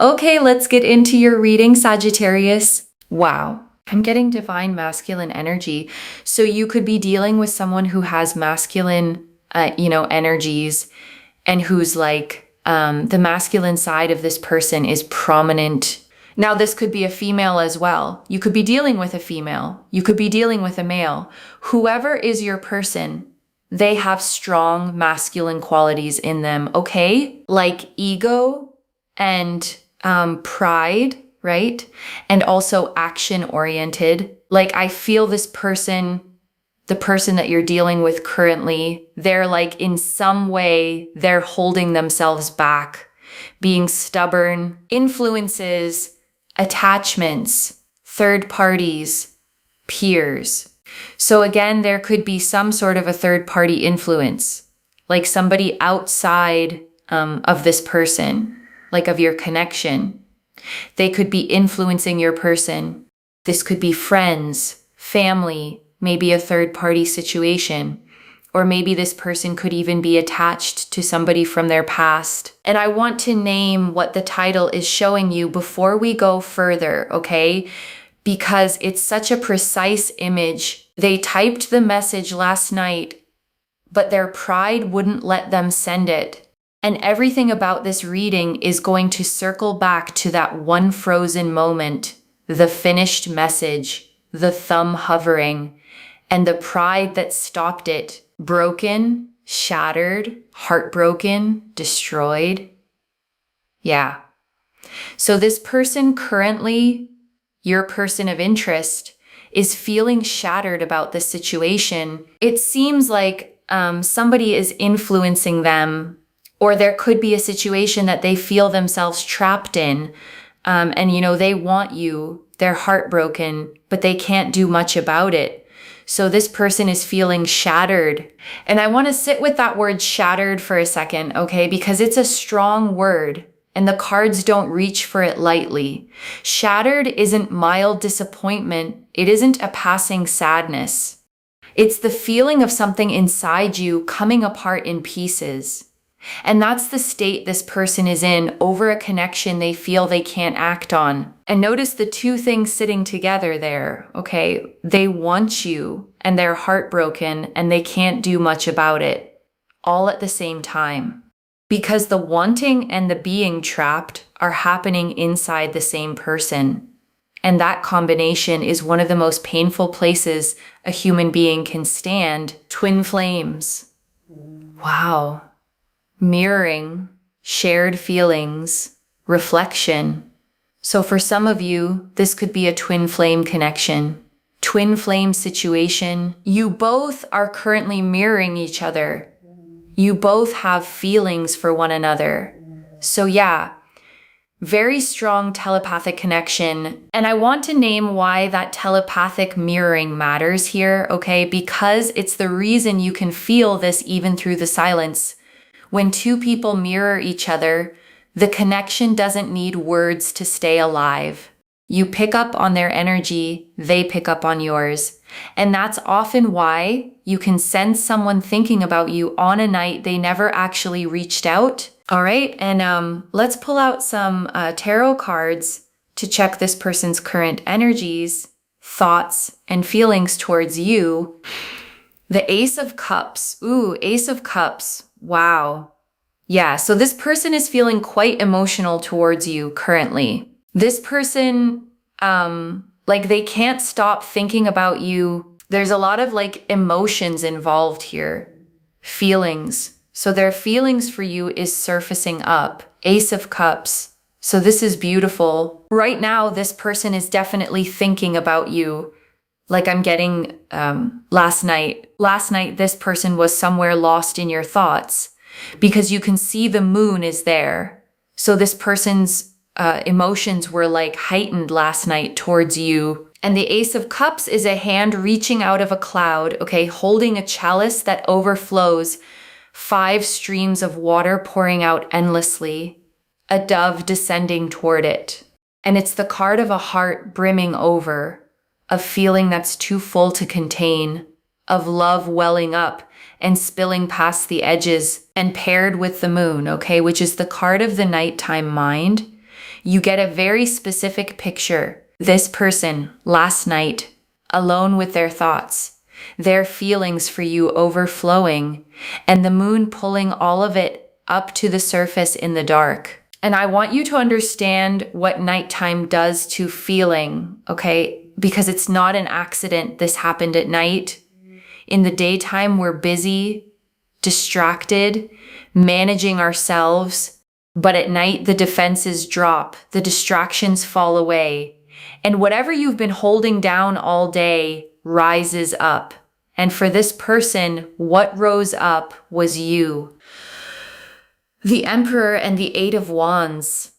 Okay, let's get into your reading, Sagittarius. Wow. I'm getting divine masculine energy. So you could be dealing with someone who has masculine, energies, and who's like, the masculine side of this person is prominent. Now, this could be a female as well. You could be dealing with a female. You could be dealing with a male. Whoever is your person, they have strong masculine qualities in them, okay? Like ego and pride, right? And also action oriented. Like I feel this person, the person that you're dealing with currently, they're like in some way, they're holding themselves back, being stubborn, influences, attachments, third parties, peers. So again, there could be some sort of a third party influence, like somebody outside of this person, like of your connection. They could be influencing your person. This could be friends, family, maybe a third party situation, or maybe this person could even be attached to somebody from their past. And I want to name what the title is showing you before we go further, okay? Because it's such a precise image. They typed the message last night, but their pride wouldn't let them send it. And everything about this reading is going to circle back to that one frozen moment, the finished message, the thumb hovering, and the pride that stopped it. Broken, shattered, heartbroken, destroyed. Yeah. So this person currently, your person of interest, is feeling shattered about this situation. It seems like somebody is influencing them, or there could be a situation that they feel themselves trapped in. And they want you, they're heartbroken, but they can't do much about it. So this person is feeling shattered. And I want to sit with that word shattered for a second, okay? Because it's a strong word and the cards don't reach for it lightly. Shattered isn't mild disappointment. It isn't a passing sadness. It's the feeling of something inside you coming apart in pieces. And that's the state this person is in over a connection they feel they can't act on. And notice the two things sitting together there, okay? They want you and they're heartbroken and they can't do much about it, all at the same time. Because the wanting and the being trapped are happening inside the same person. And that combination is one of the most painful places a human being can stand. Twin flames. Wow. Mirroring, shared feelings, reflection. So for some of you, this could be a twin flame connection, twin flame situation. You both are currently mirroring each other. You both have feelings for one another. So yeah, very strong telepathic connection. And I want to name why that telepathic mirroring matters here, okay? Because it's the reason you can feel this even through the silence. When two people mirror each other, the connection doesn't need words to stay alive. You pick up on their energy, they pick up on yours. And that's often why you can sense someone thinking about you on a night they never actually reached out. All right, and let's pull out some tarot cards to check this person's current energies, thoughts, and feelings towards you. The Ace of Cups. Ooh, Ace of Cups. Wow. Yeah, so this person is feeling quite emotional towards you currently. This person, they can't stop thinking about you. There's a lot of emotions involved here. Feelings. So their feelings for you is surfacing up. Ace of Cups. So this is beautiful. Right now, this person is definitely thinking about you. Like I'm getting last night. Last night, this person was somewhere lost in your thoughts because you can see the moon is there. So this person's emotions were heightened last night towards you. And the Ace of Cups is a hand reaching out of a cloud, okay, holding a chalice that overflows, 5 streams of water pouring out endlessly, a dove descending toward it. And it's the card of a heart brimming over, a feeling that's too full to contain, of love welling up and spilling past the edges, and paired with the moon, okay, which is the card of the nighttime mind. you get a very specific picture. This person last night, alone with their thoughts, their feelings for you overflowing, and the moon pulling all of it up to the surface in the dark. And I want you to understand what nighttime does to feeling, okay? Because it's not an accident this happened at night. In the daytime, we're busy, distracted, managing ourselves. But at night, the defenses drop, the distractions fall away, and whatever you've been holding down all day rises up. And for this person, what rose up was you. The Emperor and the Eight of Wands.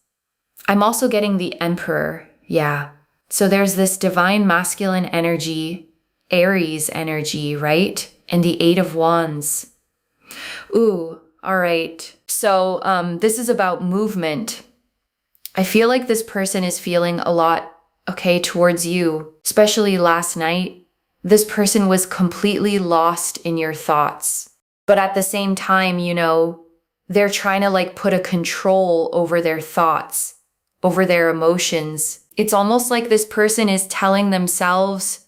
I'm also getting the Emperor. Yeah. So there's this divine masculine energy, Aries energy, right? And the Eight of Wands. Ooh, all right. So this is about movement. I feel like this person is feeling a lot, okay, towards you, especially last night. This person was completely lost in your thoughts. But at the same time, you know, they're trying to like put a control over their thoughts, over their emotions. It's almost like this person is telling themselves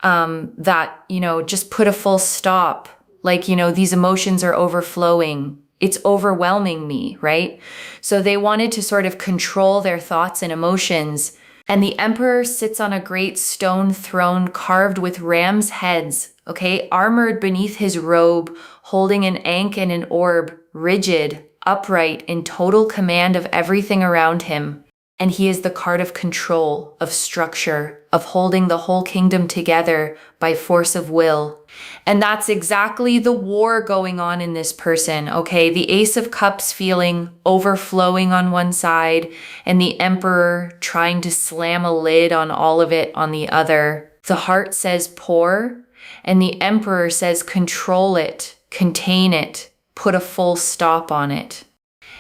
that, you know, just put a full stop. Like, you know, these emotions are overflowing. It's overwhelming me, right? So they wanted to sort of control their thoughts and emotions. And the Emperor sits on a great stone throne carved with ram's heads, okay, armored beneath his robe, holding an ankh and an orb, rigid, upright, in total command of everything around him. And he is the card of control, of structure, of holding the whole kingdom together by force of will. And that's exactly the war going on in this person, okay? The Ace of Cups feeling overflowing on one side, and the Emperor trying to slam a lid on all of it on the other. The heart says pour, and the Emperor says control it, contain it, put a full stop on it.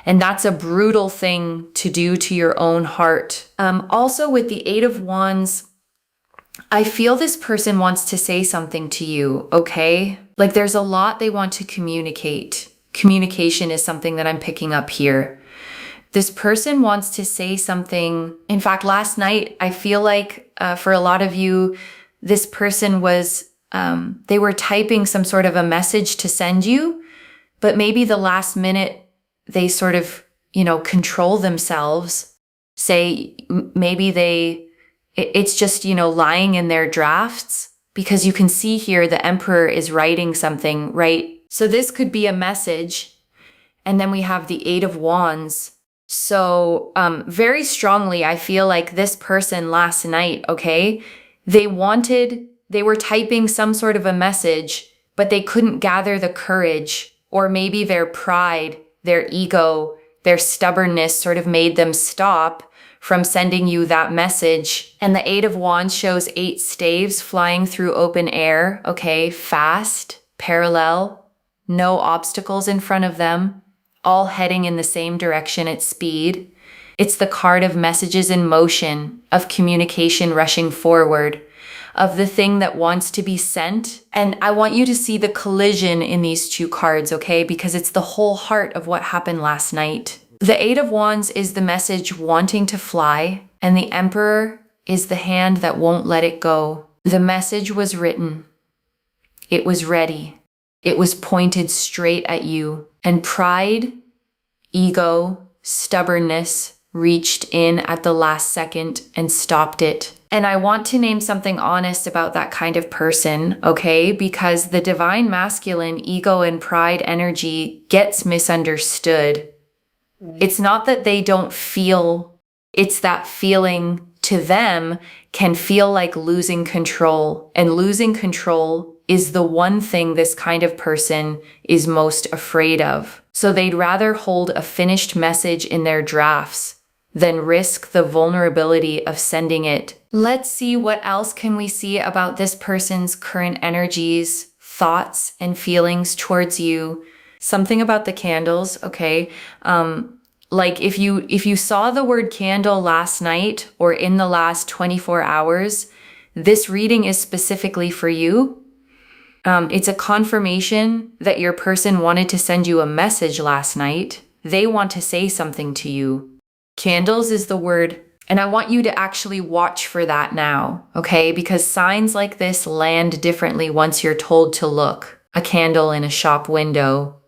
And that's a brutal thing to do to your own heart. Also with the Eight of Wands, I feel this person wants to say something to you, okay? Like there's a lot they want to communicate. Communication is something that I'm picking up here. This person wants to say something. In fact, last night, I feel like for a lot of you, this person was, they were typing some sort of a message to send you, but maybe the last minute, they sort of, you know, control themselves. Say maybe it's just, you know, lying in their drafts, because you can see here the Emperor is writing something, right? So this could be a message. And then we have the Eight of Wands. So very strongly, I feel like this person last night, okay, they were typing some sort of a message, but they couldn't gather the courage, or maybe their pride, their ego, their stubbornness sort of made them stop from sending you that message. And the Eight of Wands shows 8 staves flying through open air, okay, fast, parallel, no obstacles in front of them, all heading in the same direction at speed. It's the card of messages in motion, of communication rushing forward, of the thing that wants to be sent. And I want you to see the collision in these two cards, okay? Because it's the whole heart of what happened last night. The Eight of Wands is the message wanting to fly, and the Emperor is the hand that won't let it go. The message was written. It was ready. It was pointed straight at you. And pride, ego, stubbornness reached in at the last second and stopped it. And I want to name something honest about that kind of person, okay? Because the divine masculine ego and pride energy gets misunderstood. It's not that they don't feel, it's that feeling to them can feel like losing control. And losing control is the one thing this kind of person is most afraid of. So they'd rather hold a finished message in their drafts than risk the vulnerability of sending it. Let's see what else can we see about this person's current energies, thoughts, and feelings towards you. Something about the candles, okay? Like if you saw the word candle last night or in the last 24 hours, this reading is specifically for you. It's a confirmation that your person wanted to send you a message last night. They want to say something to you. Candles is the word. And I want you to actually watch for that now, okay? Because signs like this land differently once you're told to look. A candle in a shop window,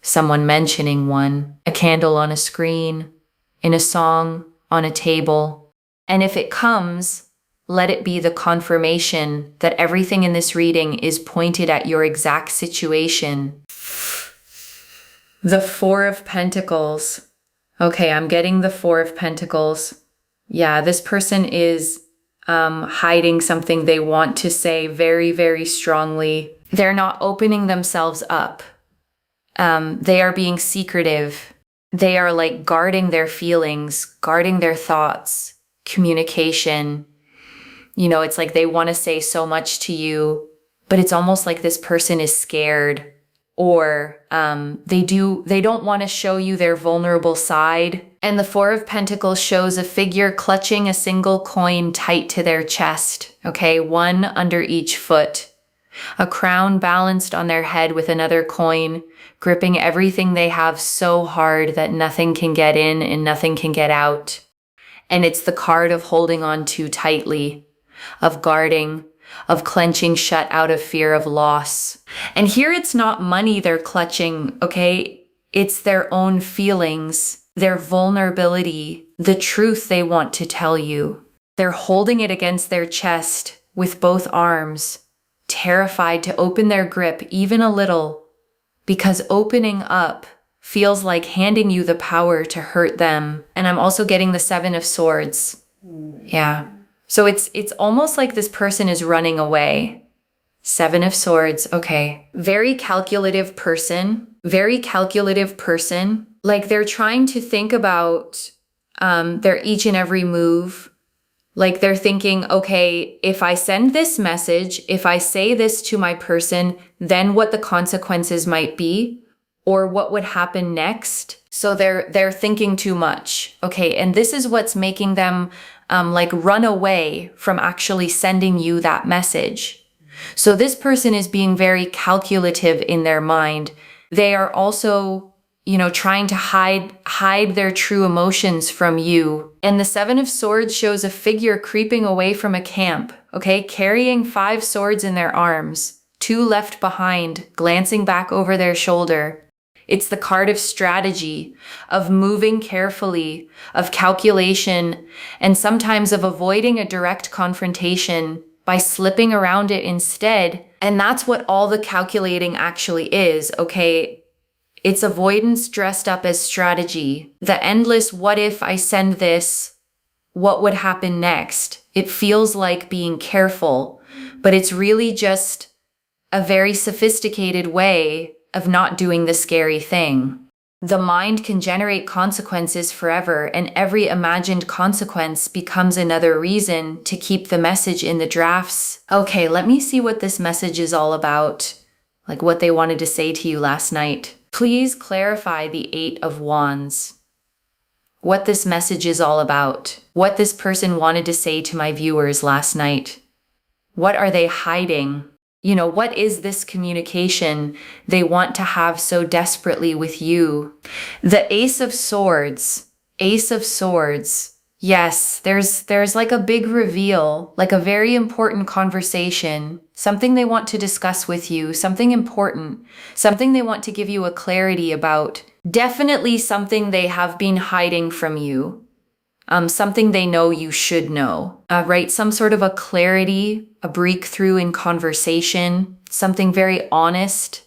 someone mentioning one, a candle on a screen, in a song, on a table. And if it comes, let it be the confirmation that everything in this reading is pointed at your exact situation. The Four of Pentacles. Okay, I'm getting the Four of Pentacles. Yeah, this person is hiding something they want to say very, very strongly. They're not opening themselves up. They are being secretive. They are like guarding their feelings, guarding their thoughts, communication. You know, it's like they want to say so much to you, but it's almost like this person is scared, or they don't want to show you their vulnerable side. And the Four of Pentacles shows a figure clutching a single coin tight to their chest, okay, one under each foot. A crown balanced on their head with another coin, gripping everything they have so hard that nothing can get in and nothing can get out. And it's the card of holding on too tightly, of guarding, of clenching shut out of fear of loss. And here it's not money they're clutching, okay? It's their own feelings, their vulnerability, the truth they want to tell you. They're holding it against their chest with both arms, terrified to open their grip even a little, because opening up feels like handing you the power to hurt them. And I'm also getting the Seven of Swords. Yeah. So it's almost like this person is running away. Seven of Swords. Okay. Very calculative person. Very calculative person. Like they're trying to think about their each and every move. Like they're thinking, okay, if I send this message, if I say this to my person, then what the consequences might be, or what would happen next. So they're thinking too much. Okay. And this is what's making them like run away from actually sending you that message. So this person is being very calculative in their mind. They are also, you know, trying to hide their true emotions from you. And the Seven of Swords shows a figure creeping away from a camp, okay, carrying 5 swords in their arms, 2 left behind, glancing back over their shoulder. It's the card of strategy, of moving carefully, of calculation, and sometimes of avoiding a direct confrontation by slipping around it instead. And that's what all the calculating actually is, okay? It's avoidance dressed up as strategy. The endless what if I send this, what would happen next? It feels like being careful, but it's really just a very sophisticated way of not doing the scary thing. The mind can generate consequences forever, and every imagined consequence becomes another reason to keep the message in the drafts. Okay, let me see what this message is all about, like what they wanted to say to you last night. Please clarify the 8 of Wands. What this message is all about. What this person wanted to say to my viewers last night. What are they hiding? You know, what is this communication they want to have so desperately with you? The Ace of Swords. Ace of Swords. Yes, there's like a big reveal, like a very important conversation, something they want to discuss with you, something important, something they want to give you a clarity about. Definitely something they have been hiding from you. Something they know you should know, right? Some sort of a clarity, a breakthrough in conversation, something very honest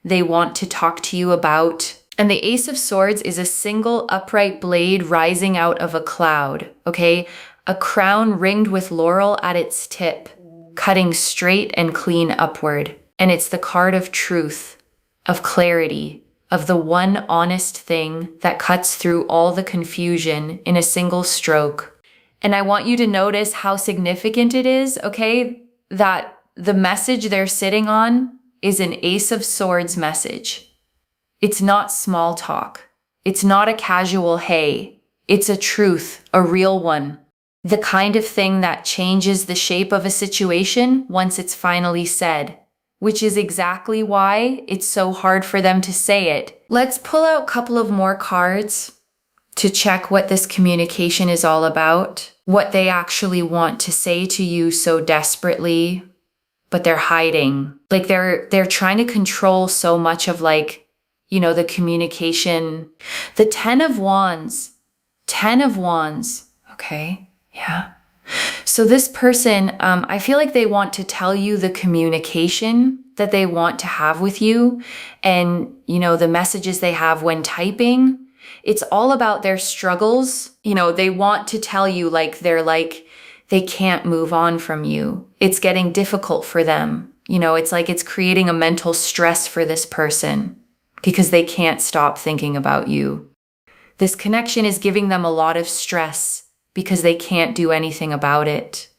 they want to talk to you about. And the Ace of Swords is a single upright blade rising out of a cloud, okay? A crown ringed with laurel at its tip, cutting straight and clean upward. And it's the card of truth, of clarity, of the one honest thing that cuts through all the confusion in a single stroke. And I want you to notice how significant it is, okay, that the message they're sitting on is an Ace of Swords message. It's not small talk. It's not a casual hey. It's a truth, a real one. The kind of thing that changes the shape of a situation once it's finally said, which is exactly why it's so hard for them to say it. Let's pull out a couple of more cards. to check what this communication is all about, what they actually want to say to you so desperately, but they're hiding. Like they're trying to control so much of like, you know, the communication. The 10 of Wands. 10 of Wands. Okay. Yeah. So this person, I feel like they want to tell you the communication that they want to have with you, and, you know, the messages they have when typing. It's all about their struggles. You know, they want to tell you they can't move on from you. It's getting difficult for them. You know, it's like it's creating a mental stress for this person because they can't stop thinking about you. This connection is giving them a lot of stress because they can't do anything about it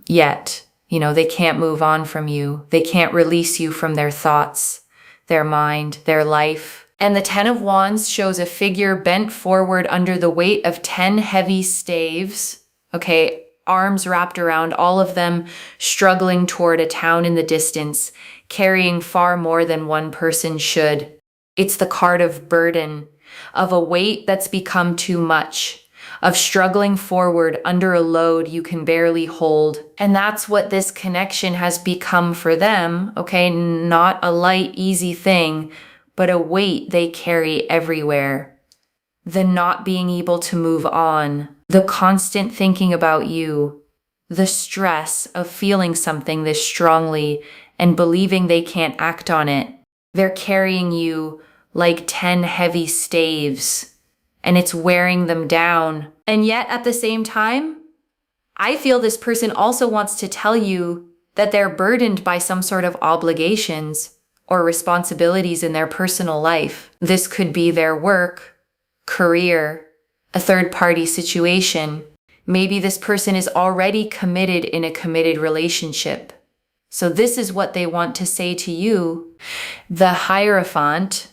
yet. You know, they can't move on from you. They can't release you from their thoughts, their mind, their life. And the 10 of Wands shows a figure bent forward under the weight of 10 heavy staves. Okay, arms wrapped around, all of them struggling toward a town in the distance, carrying far more than one person should. It's the card of burden, of a weight that's become too much, of struggling forward under a load you can barely hold. And that's what this connection has become for them, okay? Not a light, easy thing, but a weight they carry everywhere. The not being able to move on, the constant thinking about you, the stress of feeling something this strongly and believing they can't act on it. They're carrying you like 10 heavy staves, and it's wearing them down. And yet at the same time, I feel this person also wants to tell you that they're burdened by some sort of obligations or responsibilities in their personal life. This could be their work, career, a third-party situation. Maybe this person is already committed in a committed relationship. So this is what they want to say to you. The Hierophant.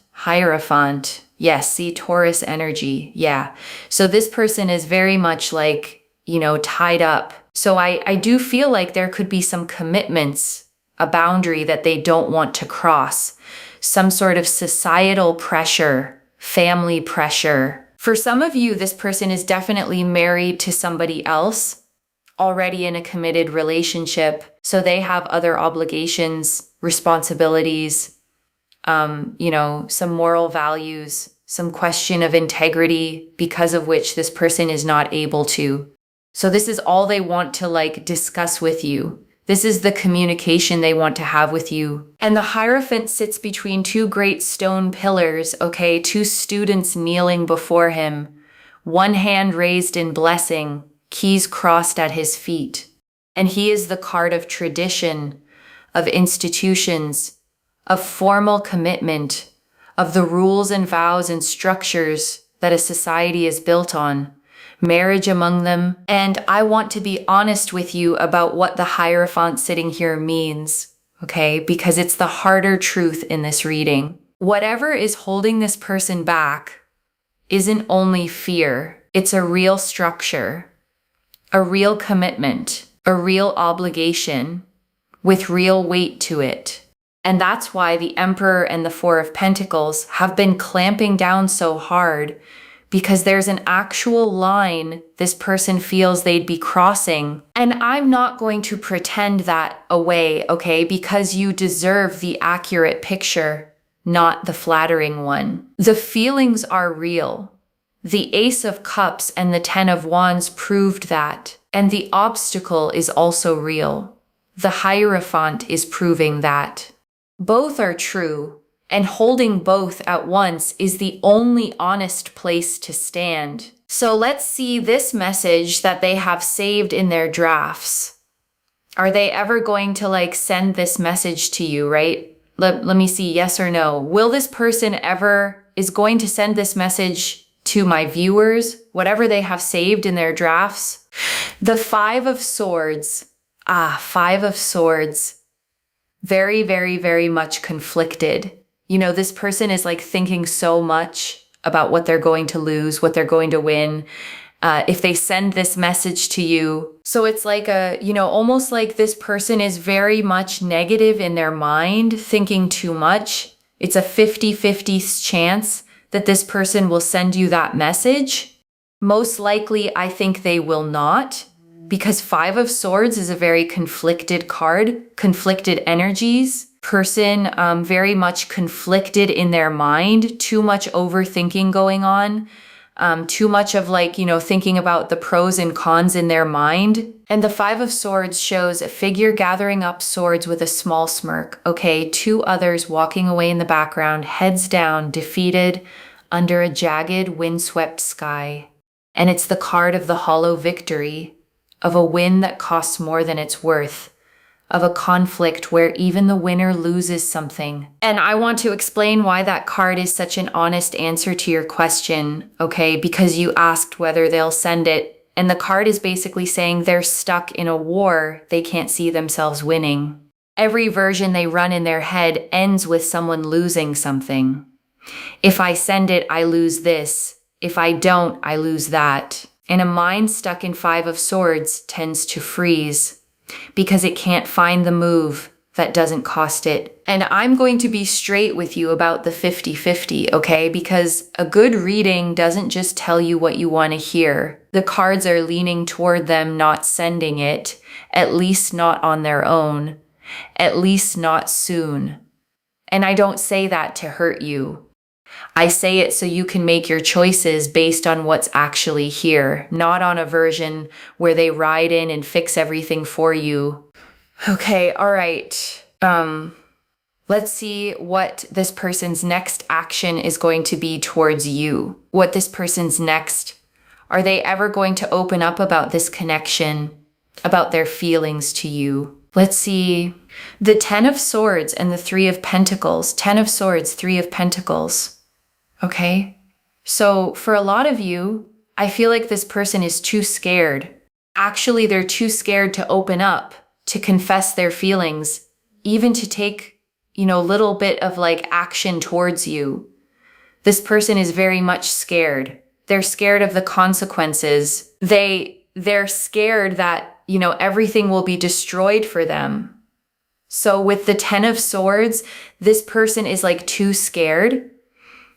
Yes, see, Taurus energy. Yeah. So this person is very much like, you know, tied up. So I do feel like there could be some commitments, a boundary that they don't want to cross, some sort of societal pressure, family pressure. For some of you, this person is definitely married to somebody else, already in a committed relationship. So they have other obligations, responsibilities, you know, some moral values, some question of integrity because of which this person is not able to. So this is all they want to like discuss with you. This is the communication they want to have with you. And the Hierophant sits between two great stone pillars, okay, two students kneeling before him, one hand raised in blessing, keys crossed at his feet. And he is the card of tradition, of institutions, of formal commitment, of the rules and vows and structures that a society is built on, marriage among them. And I want to be honest with you about what the Hierophant sitting here means, okay? Because it's the harder truth in this reading. Whatever is holding this person back isn't only fear, it's a real structure, a real commitment, a real obligation with real weight to it. And that's why the Emperor and the Four of Pentacles have been clamping down so hard, because there's an actual line this person feels they'd be crossing. And I'm not going to pretend that away, okay? Because you deserve the accurate picture, not the flattering one. The feelings are real. The Ace of Cups and the 10 of Wands proved that. And the obstacle is also real. The Hierophant is proving that. Both are true, and holding both at once is the only honest place to stand. So let's see this message that they have saved in their drafts. Are they ever going to like send this message to you, right? Let me see, yes or no. Will this person ever is going to send this message to my viewers, whatever they have saved in their drafts? The Five of Swords. Five of Swords. Very, very, very much conflicted. You know, this person is like thinking so much about what they're going to lose, what they're going to win, if they send this message to you. So it's like almost like this person is very much negative in their mind, thinking too much. It's a 50-50 chance that this person will send you that message. Most likely, I think they will not, because Five of Swords is a very conflicted card, conflicted energies. Person very much conflicted in their mind, too much overthinking going on, too much of thinking about the pros and cons in their mind. And the Five of Swords shows a figure gathering up swords with a small smirk. Okay, two others walking away in the background, heads down, defeated under a jagged, windswept sky. And it's the card of the hollow victory, of a win that costs more than it's worth, of a conflict where even the winner loses something. And I want to explain why that card is such an honest answer to your question, okay? Because you asked whether they'll send it, and the card is basically saying they're stuck in a war they can't see themselves winning. Every version they run in their head ends with someone losing something. If I send it, I lose this. If I don't, I lose that. And a mind stuck in Five of Swords tends to freeze, because it can't find the move that doesn't cost it. And I'm going to be straight with you about the 50-50, okay? Because a good reading doesn't just tell you what you want to hear. The cards are leaning toward them not sending it, at least not on their own, at least not soon. And I don't say that to hurt you. I say it so you can make your choices based on what's actually here, not on a version where they ride in and fix everything for you. Okay, all right. Let's see what this person's next action is going to be towards you. What this person's next. Are they ever going to open up about this connection, about their feelings to you? Let's see. The Ten of Swords and the Three of Pentacles. Ten of Swords, Three of Pentacles. Okay, so for a lot of you, I feel like this person is too scared. Actually, they're too scared to open up, to confess their feelings, even to take, little bit of action towards you. This person is very much scared. They're scared of the consequences. They're scared that, everything will be destroyed for them. So with the Ten of Swords, this person is too scared.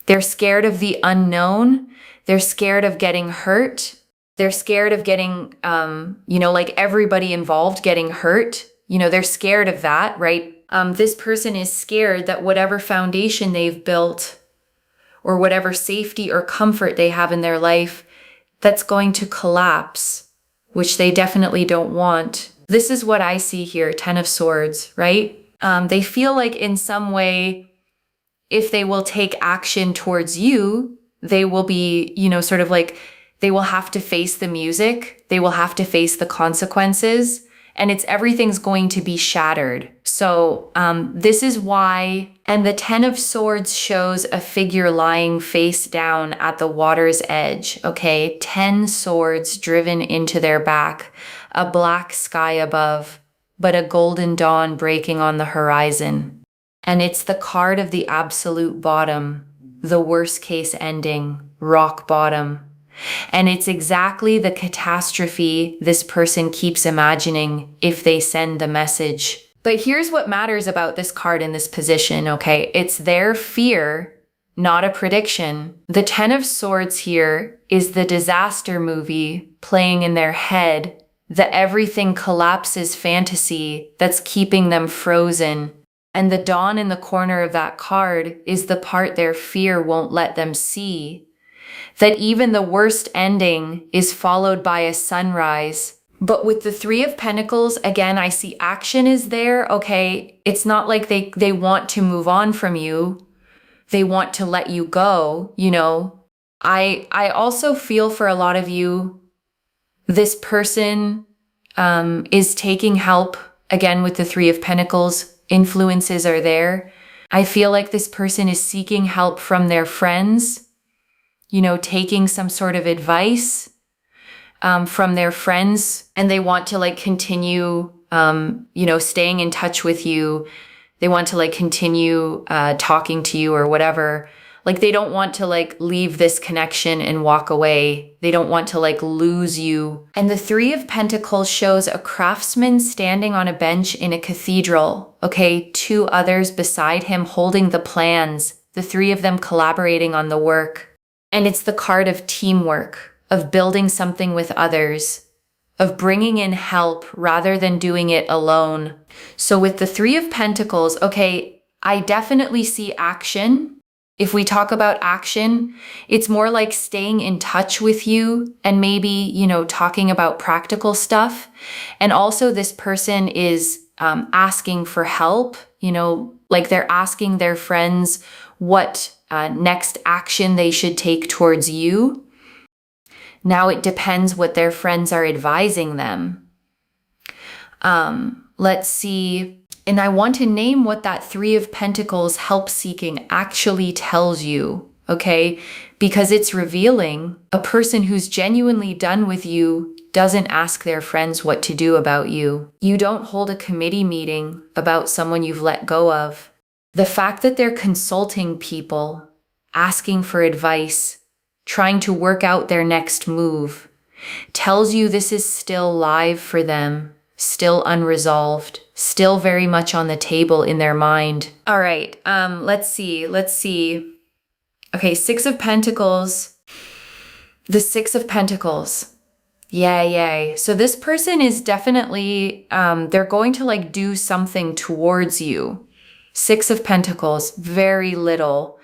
They're scared of the unknown. They're scared of getting hurt. They're scared of getting, everybody involved getting hurt. They're scared of that, right? This person is scared that whatever foundation they've built or whatever safety or comfort they have in their life, that's going to collapse, which they definitely don't want. This is what I see here, Ten of Swords, right? They feel like in some way, if they will take action towards you, they will be, they will have to face the music. They will have to face the consequences, and everything's going to be shattered. So this is why, and the Ten of Swords shows a figure lying face down at the water's edge, okay? 10 swords driven into their back, a black sky above, but a golden dawn breaking on the horizon. And it's the card of the absolute bottom, the worst case ending, rock bottom. And it's exactly the catastrophe this person keeps imagining if they send the message. But here's what matters about this card in this position, okay? It's their fear, not a prediction. The Ten of Swords here is the disaster movie playing in their head, the everything collapses fantasy that's keeping them frozen. And the dawn in the corner of that card is the part their fear won't let them see. That even the worst ending is followed by a sunrise. But with the Three of Pentacles, again, I see action is there. Okay, it's not like they want to move on from you. They want to let you go, I also feel for a lot of you, this person is taking help, again, with the Three of Pentacles. Influences are there. I feel like this person is seeking help from their friends, taking some sort of advice from their friends, and they want to continue, staying in touch with you. They want to continue talking to you or whatever. They don't want to leave this connection and walk away. They don't want to lose you. And the Three of Pentacles shows a craftsman standing on a bench in a cathedral. Okay, 2 others beside him holding the plans, the 3 of them collaborating on the work. And it's the card of teamwork. of building something with others, of bringing in help rather than doing it alone. So with the Three of Pentacles, okay, I definitely see action. If we talk about action, it's more like staying in touch with you and maybe, talking about practical stuff. And also this person is asking for help, like they're asking their friends what next action they should take towards you. Now it depends what their friends are advising them. Let's see. And I want to name what that Three of Pentacles help seeking actually tells you, okay? Because it's revealing a person who's genuinely done with you doesn't ask their friends what to do about you. You don't hold a committee meeting about someone you've let go of. The fact that they're consulting people, asking for advice, trying to work out their next move, tells you this is still live for them, still unresolved, still very much on the table in their mind. All right, let's see. Okay, Six of Pentacles. The Six of Pentacles. Yay. So this person is definitely, they're going to do something towards you. Six of Pentacles, very little.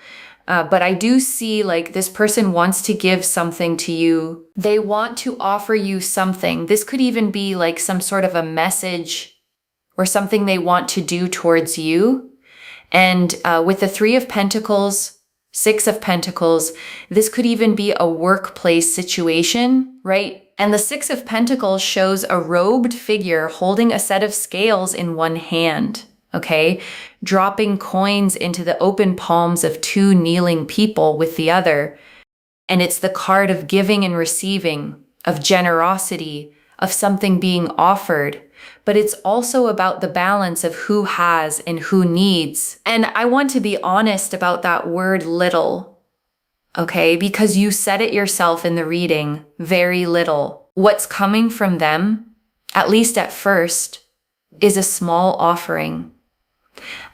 But I do see this person wants to give something to you. They want to offer you something. This could even be some sort of a message or something they want to do towards you. And with the Three of Pentacles, Six of Pentacles, this could even be a workplace situation, right? And the Six of Pentacles shows a robed figure holding a set of scales in one hand. Okay, dropping coins into the open palms of two kneeling people with the other. And it's the card of giving and receiving, of generosity, of something being offered. But it's also about the balance of who has and who needs. And I want to be honest about that word little, okay? Because you said it yourself in the reading, very little. What's coming from them, at least at first, is a small offering.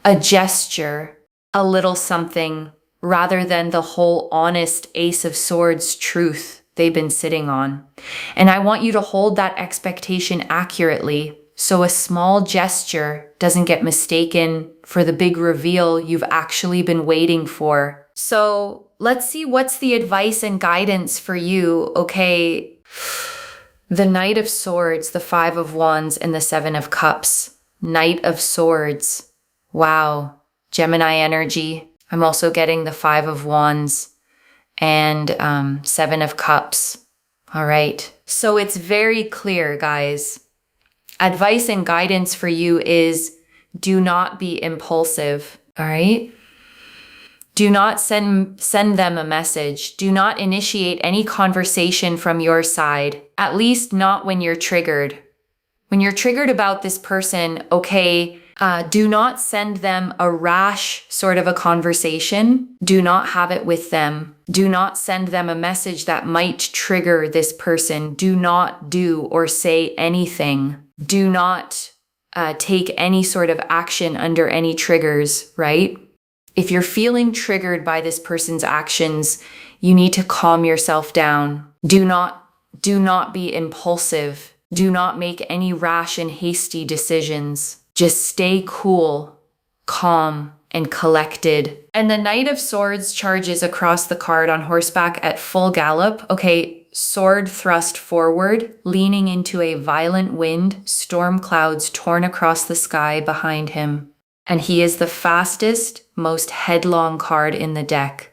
A gesture, a little something, rather than the whole honest Ace of Swords truth they've been sitting on. And I want you to hold that expectation accurately so a small gesture doesn't get mistaken for the big reveal you've actually been waiting for. So let's see what's the advice and guidance for you, okay? The Knight of Swords, the Five of Wands, and the Seven of Cups. Knight of Swords. Wow, Gemini energy. I'm also getting the Five of Wands and Seven of Cups. All right, so it's very clear, guys. Advice and guidance for you is do not be impulsive, all right? Do not send them a message. Do not initiate any conversation from your side, at least not when you're triggered. When you're triggered about this person, okay, do not send them a rash sort of a conversation. Do not have it with them. Do not send them a message that might trigger this person. Do not do or say anything. Do not take any sort of action under any triggers, right? If you're feeling triggered by this person's actions, you need to calm yourself down. Do not be impulsive. Do not make any rash and hasty decisions. Just stay cool, calm, and collected. And the Knight of Swords charges across the card on horseback at full gallop. Okay, sword thrust forward, leaning into a violent wind, storm clouds torn across the sky behind him. And he is the fastest, most headlong card in the deck.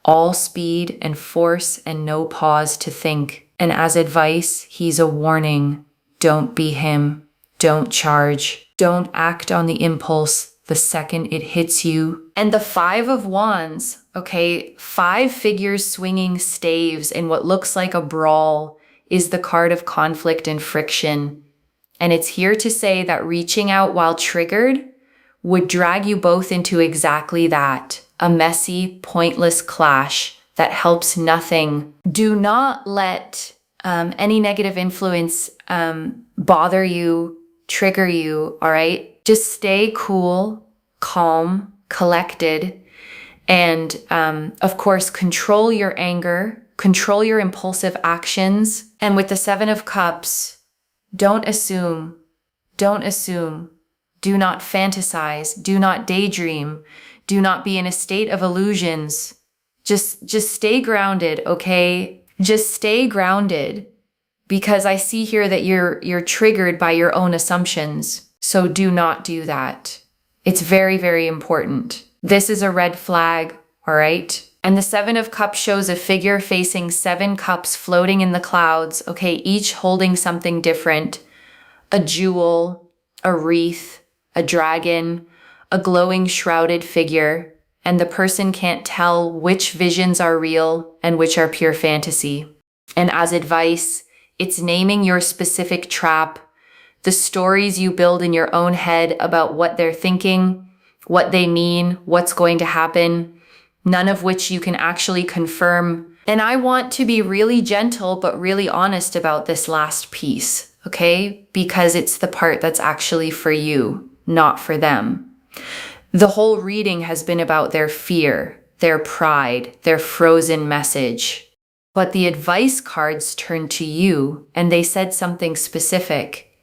All speed and force and no pause to think. And as advice, he's a warning. Don't be him. Don't charge. Don't act on the impulse the second it hits you. And the Five of Wands, okay, 5 figures swinging staves in what looks like a brawl is the card of conflict and friction. And it's here to say that reaching out while triggered would drag you both into exactly that, a messy, pointless clash that helps nothing. Do not let any negative influence bother you, trigger you, all right? Just stay cool, calm, collected, and of course, control your anger, Control your impulsive actions. And with the Seven of Cups, don't assume. Don't assume. Do not fantasize. Do not daydream. Do not be in a state of illusions. Just stay grounded, okay? Just stay grounded, because I see here that you're triggered by your own assumptions. So do not do that. It's very, very important. This is a red flag, all right? And the Seven of Cups shows a figure facing 7 cups floating in the clouds, okay, each holding something different. A jewel, a wreath, a dragon, a glowing shrouded figure, and the person can't tell which visions are real and which are pure fantasy. And as advice, it's naming your specific trap, the stories you build in your own head about what they're thinking, what they mean, what's going to happen, none of which you can actually confirm. And I want to be really gentle but really honest about this last piece, okay? Because it's the part that's actually for you, not for them. The whole reading has been about their fear, their pride, their frozen message. But the advice cards turned to you and they said something specific.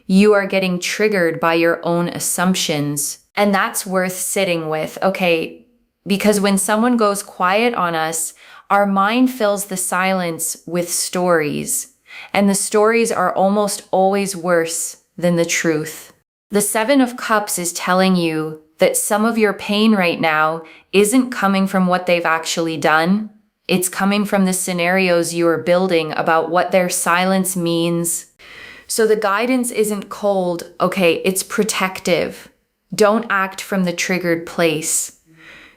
You are getting triggered by your own assumptions, and that's worth sitting with, okay? Because when someone goes quiet on us, our mind fills the silence with stories, and the stories are almost always worse than the truth. The Seven of Cups is telling you that some of your pain right now isn't coming from what they've actually done. It's coming from the scenarios you are building about what their silence means. So the guidance isn't cold, okay, it's protective. Don't act from the triggered place.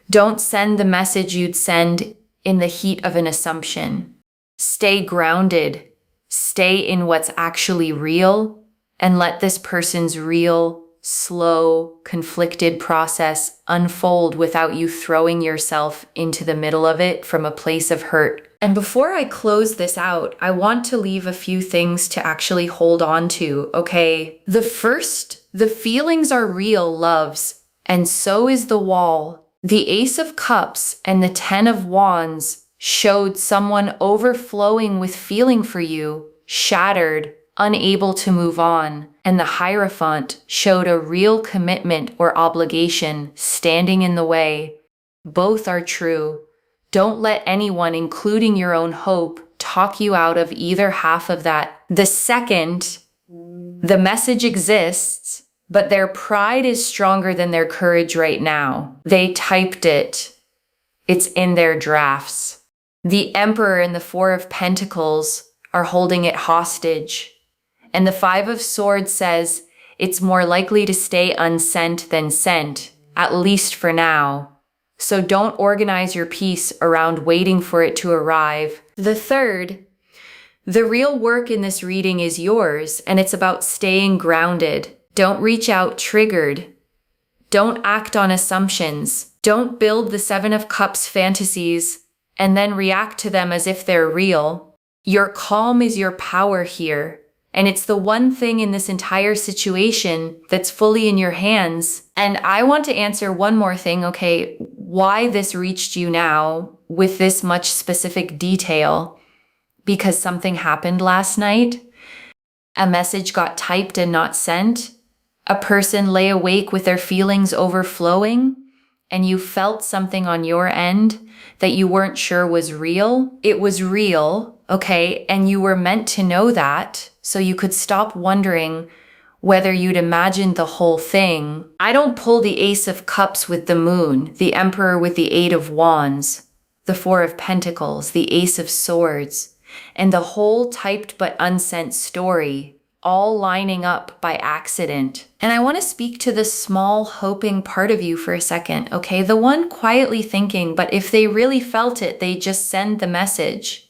Don't send the message you'd send in the heat of an assumption. Stay grounded. Stay in what's actually real, and let this person's real, slow, conflicted process unfold without you throwing yourself into the middle of it from a place of hurt. And before I close this out, I want to leave a few things to actually hold on to, okay? The feelings are real, loves, and so is the wall. The Ace of Cups and the 10 of Wands showed someone overflowing with feeling for you, shattered, unable to move on. And the Hierophant showed a real commitment or obligation standing in the way. Both are true. Don't let anyone, including your own hope, talk you out of either half of that. The second, the message exists, but their pride is stronger than their courage right now. They typed it. It's in their drafts. The Emperor and the 4 of Pentacles are holding it hostage. And the 5 of Swords says it's more likely to stay unsent than sent, at least for now. So don't organize your peace around waiting for it to arrive. The third, the real work in this reading is yours, and it's about staying grounded. Don't reach out triggered. Don't act on assumptions. Don't build the 7 of Cups fantasies and then react to them as if they're real. Your calm is your power here. And it's the one thing in this entire situation that's fully in your hands. And I want to answer one more thing, okay? Why this reached you now with this much specific detail? Because something happened last night. A message got typed and not sent. A person lay awake with their feelings overflowing. And you felt something on your end that you weren't sure was real. It was real, okay? And you were meant to know that, so you could stop wondering whether you'd imagined the whole thing. I don't pull the Ace of Cups with the Moon, the Emperor with the 8 of Wands, the 4 of Pentacles, the Ace of Swords, and the whole typed but unsent story, all lining up by accident. And I want to speak to the small hoping part of you for a second, okay? The one quietly thinking, but if they really felt it, they just send the message.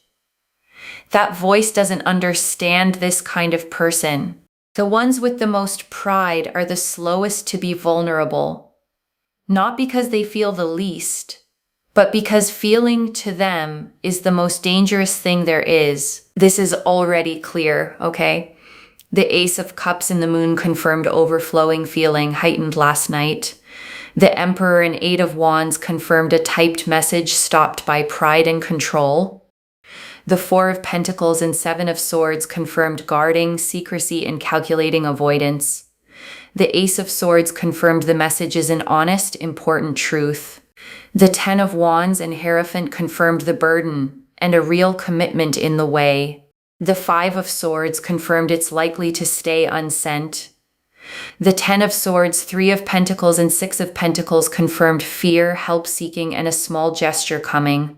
That voice doesn't understand this kind of person. The ones with the most pride are the slowest to be vulnerable. Not because they feel the least, but because feeling to them is the most dangerous thing there is. This is already clear, okay? The Ace of Cups and the Moon confirmed overflowing feeling heightened last night. The Emperor and 8 of Wands confirmed a typed message stopped by pride and control. The Four of Pentacles and Seven of Swords confirmed guarding, secrecy, and calculating avoidance. The Ace of Swords confirmed the message is an honest, important truth. The Ten of Wands and Hierophant confirmed the burden and a real commitment in the way. The Five of Swords confirmed it's likely to stay unsent. The Ten of Swords, Three of Pentacles, and Six of Pentacles confirmed fear, help-seeking, and a small gesture coming.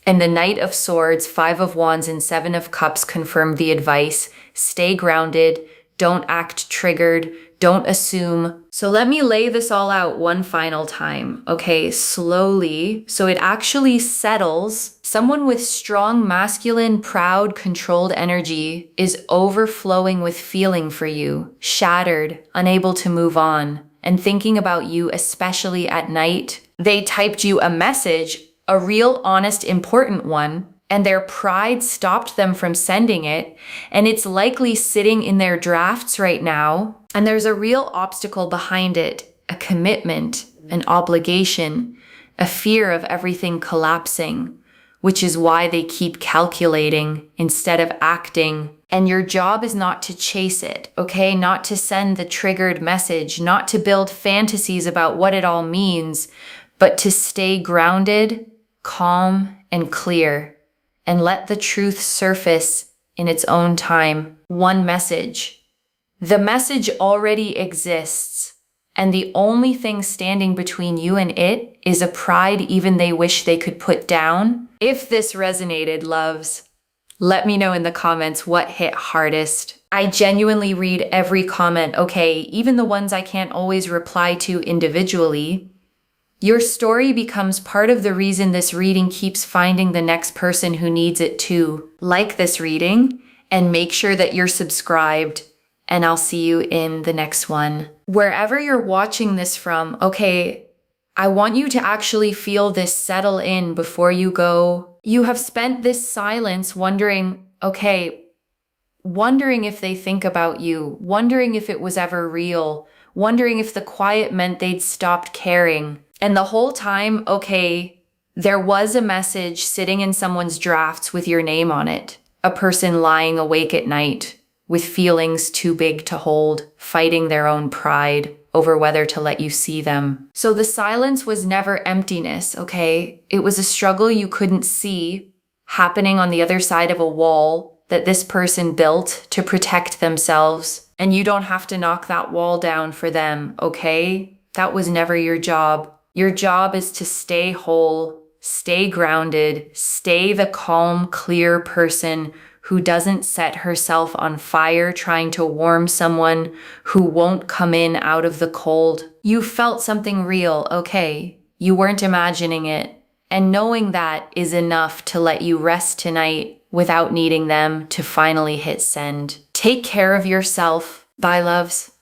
And the Knight of Swords, Five of Wands, and Seven of Cups confirmed the advice, stay grounded, don't act triggered, don't assume. So let me lay this all out one final time, okay, slowly, so it actually settles. Someone with strong, masculine, proud, controlled energy is overflowing with feeling for you, shattered, unable to move on, and thinking about you, especially at night. They typed you a message, a real, honest, important one, and their pride stopped them from sending it, and it's likely sitting in their drafts right now, and there's a real obstacle behind it, a commitment, an obligation, a fear of everything collapsing, which is why they keep calculating instead of acting. And your job is not to chase it, okay? Not to send the triggered message, not to build fantasies about what it all means, but to stay grounded, calm, and clear, and let the truth surface in its own time. One message. The message already exists, and the only thing standing between you and it is a pride even they wish they could put down. If this resonated, loves, let me know in the comments what hit hardest. I genuinely read every comment, okay, even the ones I can't always reply to individually. Your story becomes part of the reason this reading keeps finding the next person who needs it too. Like this reading and make sure that you're subscribed, and I'll see you in the next one. Wherever you're watching this from, okay, I want you to actually feel this settle in before you go. You have spent this silence wondering, okay, wondering if they think about you, wondering if it was ever real, wondering if the quiet meant they'd stopped caring. And the whole time, okay, there was a message sitting in someone's drafts with your name on it. A person lying awake at night with feelings too big to hold, fighting their own pride over whether to let you see them. So the silence was never emptiness, okay? It was a struggle you couldn't see happening on the other side of a wall that this person built to protect themselves. And you don't have to knock that wall down for them, okay? That was never your job. Your job is to stay whole, stay grounded, stay the calm, clear person who doesn't set herself on fire trying to warm someone who won't come in out of the cold. You felt something real, okay? You weren't imagining it. And knowing that is enough to let you rest tonight without needing them to finally hit send. Take care of yourself. Bye, loves.